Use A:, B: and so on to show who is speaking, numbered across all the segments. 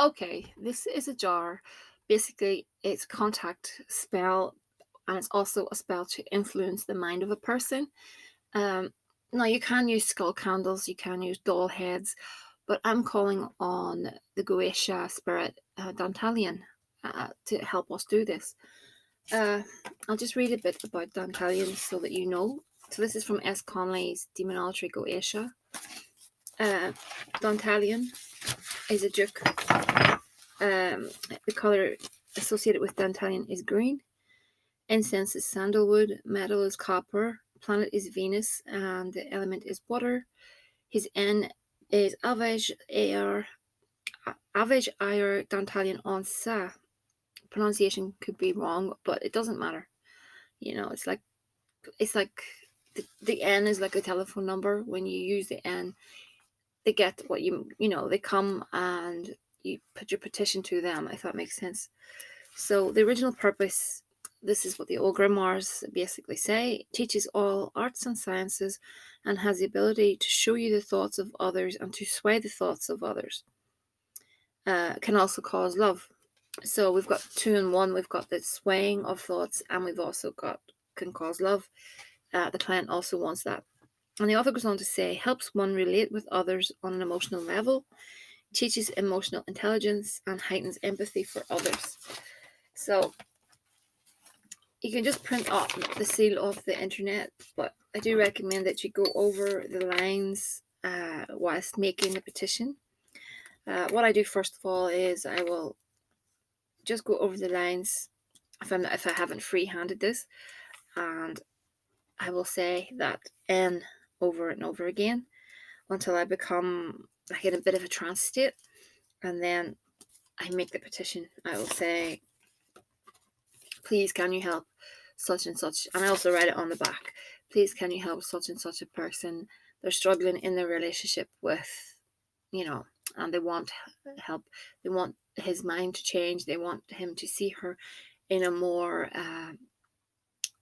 A: Okay, this is a jar. Basically, it's a contact spell, and it's also a spell to influence the mind of a person. Um, Now, you can use skull candles, you can use doll heads, but I'm calling on the Goetia spirit, Dantalion, to help us do this. Uh, I'll just read a bit about Dantalion so that you know. So this is from S. Conley's Demonology Goetia. Uh, Dantalion is a duke. The colour associated with Dantalion is green. Incense is sandalwood. Metal is copper. Planet is Venus, and the element is water. His N is Avage Ayer Dantalion on Sa. Pronunciation could be wrong, but it doesn't matter. It's like the N is like a telephone number. When you use the N, they get what they come and you put your petition to them, if that makes sense. So the original purpose, this is what the old grimoires basically say: teaches all arts and sciences and has the ability to show you the thoughts of others and to sway the thoughts of others. Can also cause love. So we've got two in one. We've got the swaying of thoughts, and we've also got can cause love. The client also wants that. And the author goes on to say, helps one relate with others on an emotional level, teaches emotional intelligence, and heightens empathy for others. So you can just print off the seal off the internet, but I do recommend that you go over the lines whilst making the petition. What I do first of all is I will just go over the lines if I haven't free-handed this, and I will say that N over and over again until I become like in a bit of a trance state, and then I make the petition. I will say, please can you help such and such, and I also write it on the back. Please can you help such and such a person? They're struggling in their relationship with, and they want help. They want his mind to change. They want him to see her in a more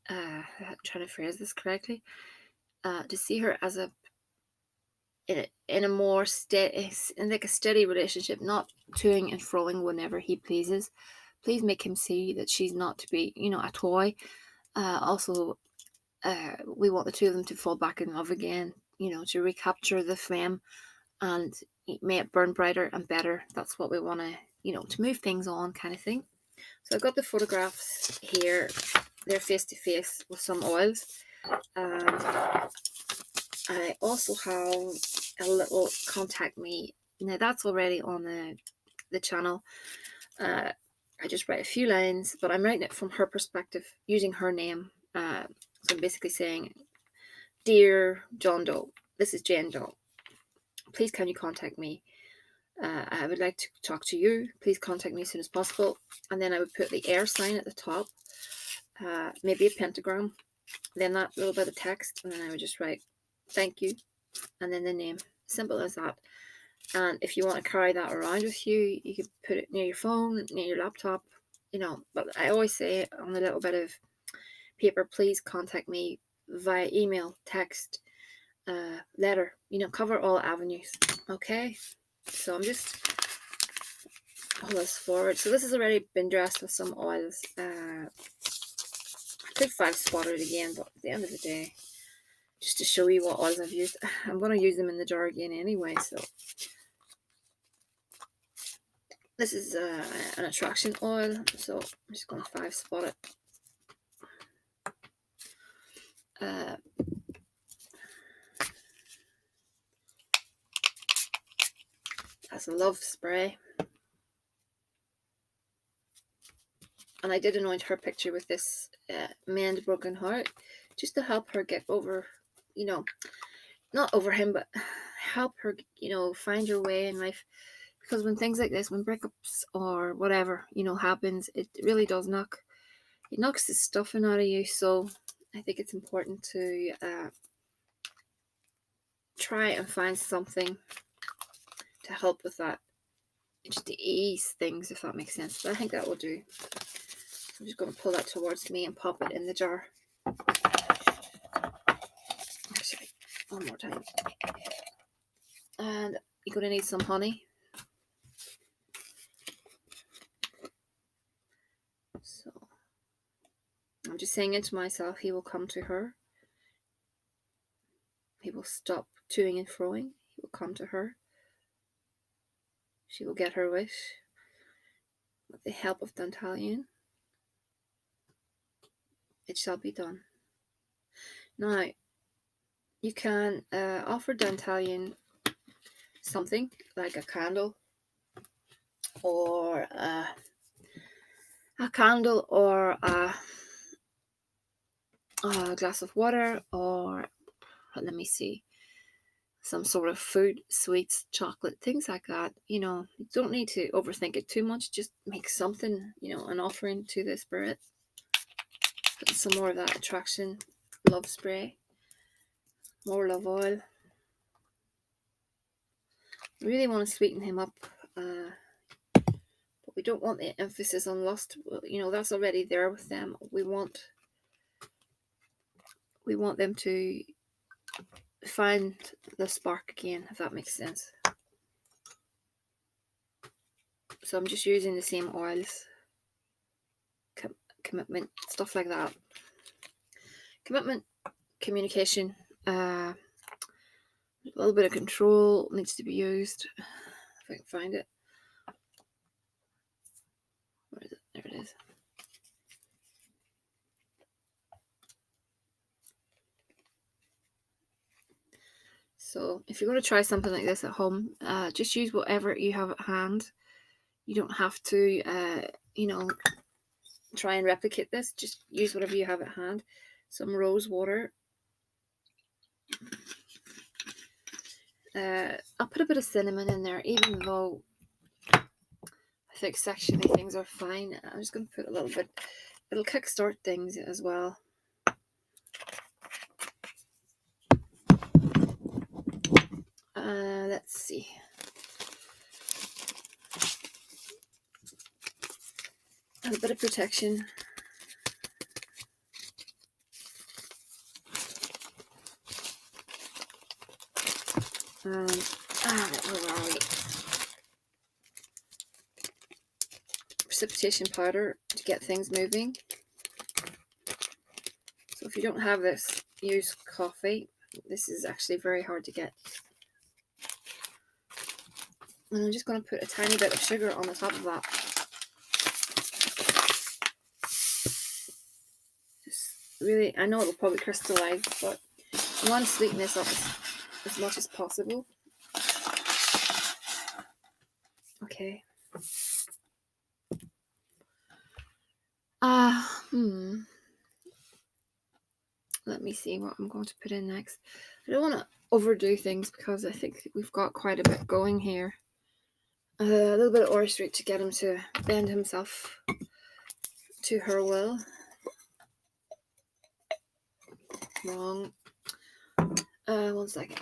A: I'm trying to phrase this correctly, to see her as in a more like a steady relationship, not toing and froing whenever he pleases. Please make him see that she's not to be, a toy. Also, we want the two of them to fall back in love again, to recapture the flame, and may it burn brighter and better. That's what we want to move things on, kind of thing. So I've got the photographs here. They're face to face with some oils, and I also have a little contact me. Now that's already on the channel. I just write a few lines, but I'm writing it from her perspective, using her name. So I'm basically saying, dear John Doe, this is Jane Doe. Please can you contact me? I would like to talk to you. Please contact me as soon as possible. And then I would put the air sign at the top, maybe a pentagram, then that little bit of text, and then I would just write, thank you, and then the name. Simple as that. And if you want to carry that around with you, you could put it near your phone, near your laptop, But I always say on a little bit of paper, please contact me via email, text, letter, cover all avenues. Okay, so I'm just pull this forward. So this has already been dressed with some oils. I could 5-spot it again, but at the end of the day, just to show you what oils I've used, I'm going to use them in the jar again anyway. So this is an attraction oil, so I'm just going to 5-spot it. That's a love spray. And I did anoint her picture with this mend broken heart, just to help her get over, not over him, but help her, find her way in life. Because when things like this, when breakups or whatever, happens, it really does it knocks the stuffing out of you. So I think it's important to try and find something to help with that, just to ease things, if that makes sense. But I think that will do. I'm just going to pull that towards me and pop it in the jar. Actually, one more time. And you're going to need some honey. just saying it to myself, he will come to her. He will stop toing and froing. He will come to her. She will get her wish with the help of Dantalion. It shall be done. Now, you can offer Dantalion something like a candle, or a glass of water, or let me see, some sort of food, sweets, chocolate, things like that. You don't need to overthink it too much. Just make something, an offering to the spirit. Put some more of that attraction love spray, more love oil. We really want to sweeten him up, but we don't want the emphasis on lust. That's already there with them. We want them to find the spark again, if that makes sense. So I'm just using the same oils, commitment, stuff like that. Commitment, communication, a little bit of control needs to be used. If I can find it. Where is it? There it is. So if you're going to try something like this at home, just use whatever you have at hand. You don't have to, try and replicate this. Just use whatever you have at hand. Some rose water. I'll put a bit of cinnamon in there, even though I think sexually things are fine. I'm just going to put a little bit. It'll kickstart things as well. Let's see. And a bit of protection. Where are we? Precipitation powder to get things moving. So if you don't have this, use coffee. This is actually very hard to get. And I'm just going to put a tiny bit of sugar on the top of that. Just really, I know it'll probably crystallize, but you want to sweeten this up as much as possible. Okay. Let me see what I'm going to put in next. I don't want to overdo things because I think we've got quite a bit going here. A little bit of orris root to get him to bend himself to her will. Wrong. 1 second.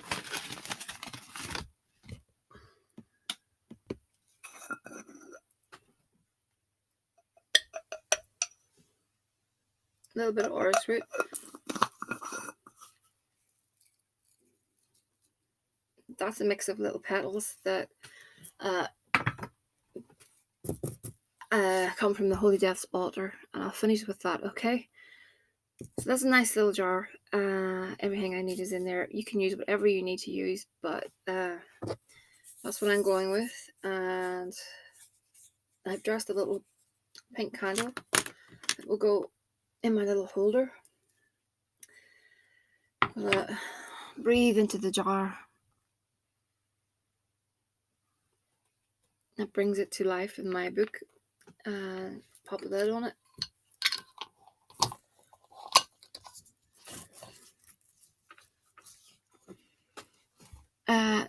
A: A little bit of orris root. That's a mix of little petals that come from the Holy Death's altar, and I'll finish with that, okay? So that's a nice little jar. Everything I need is in there. You can use whatever you need to use, but that's what I'm going with. And I've dressed a little pink candle that will go in my little holder. I'm gonna breathe into the jar. That brings it to life in my book. Pop a lid on it.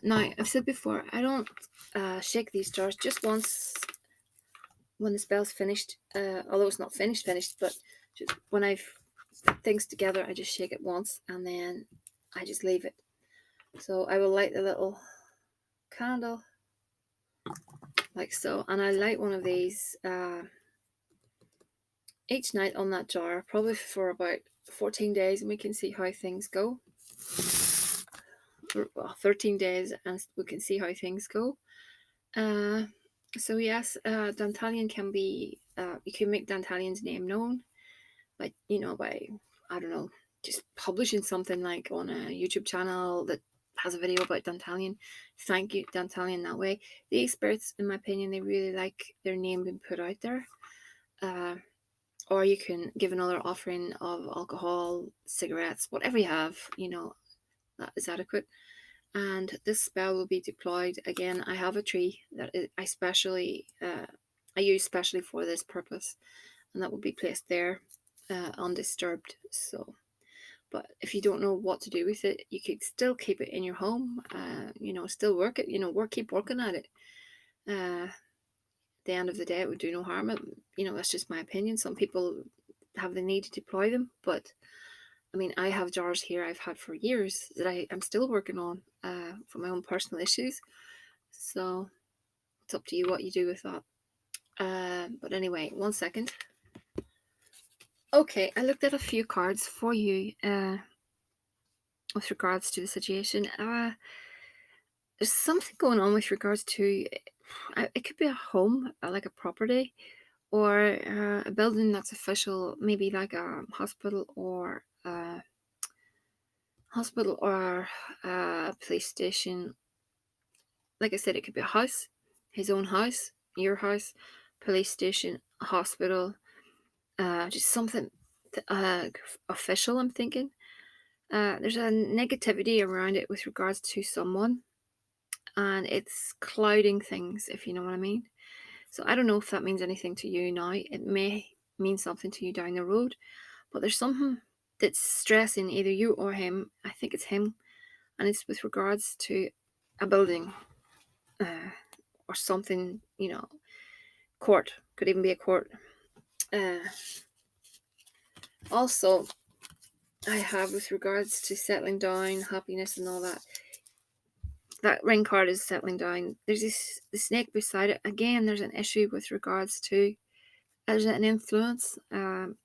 A: Now, I've said before, I don't shake these jars just once when the spell's finished. Although it's not finished, but just when I've put things together, I just shake it once and then I just leave it. So I will light the little candle like so, and I light one of these each night on that jar, probably for about 14 days, and we can see how things go. 13 days, and we can see how things go. So yes, Dantalion can be, you can make Dantalion's name known. by I don't know, just publishing something like on a YouTube channel that has a video about Dantalion. Thank you, Dantalion, that way. The experts, in my opinion, they really like their name being put out there. Or you can give another offering of alcohol, cigarettes, whatever you have, that is adequate. And this spell will be deployed. Again, I have a tree that I use specially for this purpose, and that will be placed there undisturbed. So, but if you don't know what to do with it, you could still keep it in your home. Still work it. Keep working at it. At the end of the day, it would do no harm. That's just my opinion. Some people have the need to deploy them, but I mean, I have jars here I've had for years that I'm still working on for my own personal issues. So it's up to you what you do with that. But anyway, 1 second. Okay, I looked at a few cards for you with regards to the situation. There's something going on with regards to, it could be a home, like a property, or a building that's official, maybe like a hospital or a police station. Like I said, it could be a house, his own house, your house, police station, a hospital, just something official, I'm thinking. There's a negativity around it with regards to someone, and it's clouding things, if you know what I mean. So I don't know if that means anything to you now. It may mean something to you down the road, but there's something that's stressing either you or him. I think it's him, and it's with regards to a building or something, court. Could even be a court. Also, I have with regards to settling down, happiness and all that. That ring card is settling down. There's the snake beside it. Again, there's an issue with regards to, there's an influence. The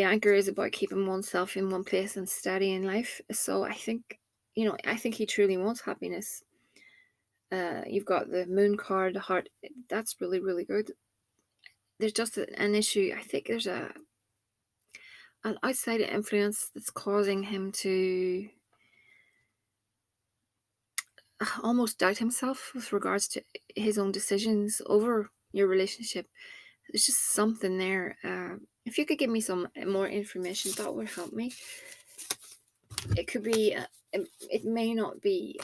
A: anchor is about keeping oneself in one place and steady in life. So I think, I think he truly wants happiness. You've got the moon card, the heart. That's really, really good. There's just an issue. I think there's an outside influence that's causing him to almost doubt himself with regards to his own decisions over your relationship. There's just something there. If you could give me some more information, that would help me. It could be, it may not be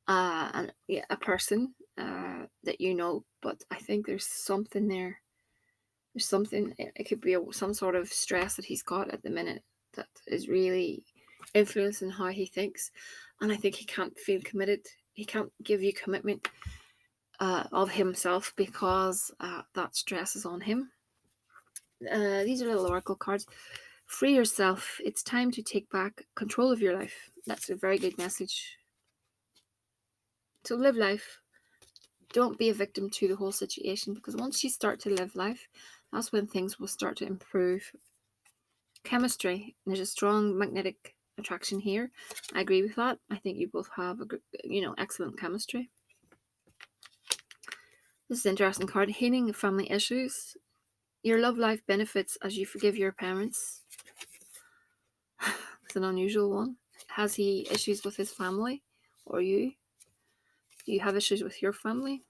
A: a person that you know, but I think there's something there. There's something, it could be some sort of stress that he's got at the minute that is really influencing how he thinks. And I think he can't feel committed. He can't give you commitment of himself because that stress is on him. These are little oracle cards. Free yourself. It's time to take back control of your life. That's a very good message. So live life. Don't be a victim to the whole situation, because once you start to live life, that's when things will start to improve. Chemistry. There's a strong magnetic attraction here. I agree with that. I think you both have excellent chemistry. This is an interesting card. Healing family issues. Your love life benefits as you forgive your parents. It's an unusual one. Has he issues with his family or you? Do you have issues with your family?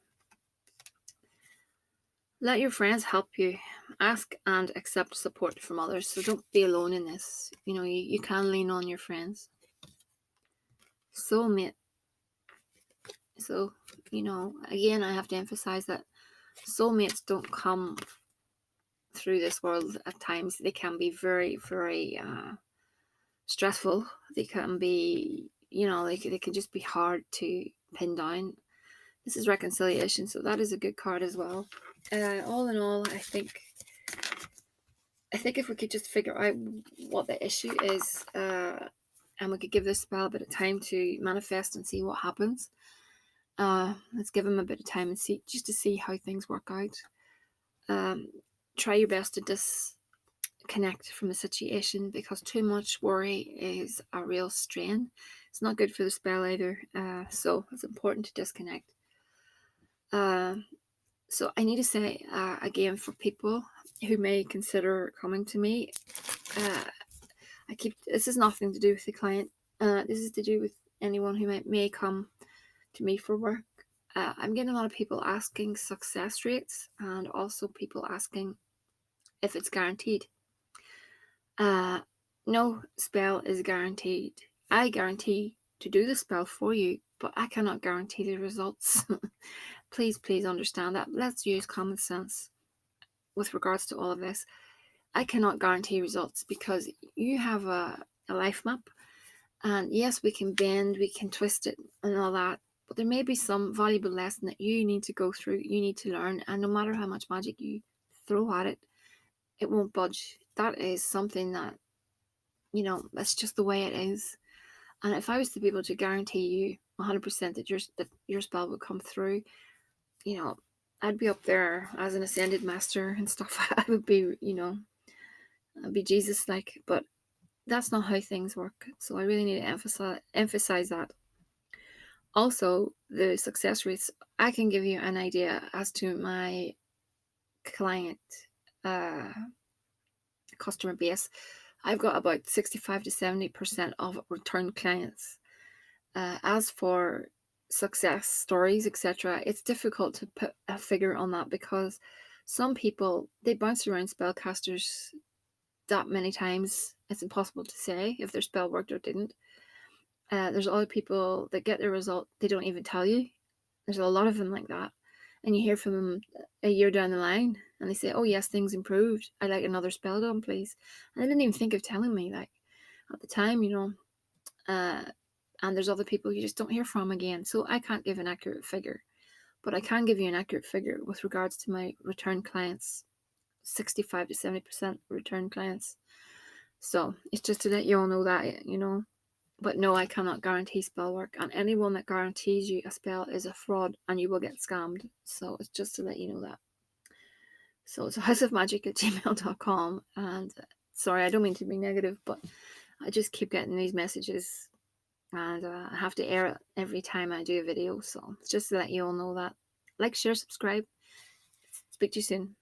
A: Let your friends help you. Ask and accept support from others. So don't be alone in this. You can lean on your friends. Soulmate. So, again, I have to emphasize that soulmates don't come through this world at times. They can be very, very stressful. They can be, they can just be hard to pin down. This is reconciliation, so that is a good card as well. All in all, I think if we could just figure out what the issue is, and we could give this spell a bit of time to manifest and see what happens. Let's give him a bit of time and see how things work out. Try your best to disconnect from the situation, because too much worry is a real strain. It's not good for the spell either. So it's important to disconnect. So I need to say again, for people who may consider coming to me, this is nothing to do with the client. This is to do with anyone who may come to me for work. I'm getting a lot of people asking success rates, and also people asking if it's guaranteed. No spell is guaranteed. I guarantee to do the spell for you, but I cannot guarantee the results. Please understand that. Let's use common sense with regards to all of this. I cannot guarantee results because you have a life map, and yes, we can bend, we can twist it and all that, but there may be some valuable lesson that you need to go through, you need to learn, and no matter how much magic you throw at it, it won't budge. That is something that, that's just the way it is. And if I was to be able to guarantee you 100% that your spell would come through, I'd be up there as an ascended master and stuff. I would be, I'd be Jesus like, but that's not how things work. So I really need to emphasize that. Also, the success rates, I can give you an idea as to my client customer base. I've got about 65 to 70% of return clients. As for success stories, etc., it's difficult to put a figure on that because some people, they bounce around spellcasters that many times, it's impossible to say if their spell worked or didn't. There's other people that get their result, they don't even tell you. There's a lot of them like that. And you hear from them a year down the line and they say, oh yes, things improved, I'd like another spell done, please. And they didn't even think of telling me, like, at the time, and there's other people you just don't hear from again. So I can't give an accurate figure, but I can give you an accurate figure with regards to my return clients. 65 to 70% return clients. So it's just to let you all know that, But no, I cannot guarantee spell work, and anyone that guarantees you a spell is a fraud and you will get scammed. So it's just to let you know that. So it's thehouseofmagick@gmail.com. And sorry, I don't mean to be negative, but I just keep getting these messages, and I have to air it every time I do a video. So it's just to let you all know that. Like, share, subscribe. Speak to you soon.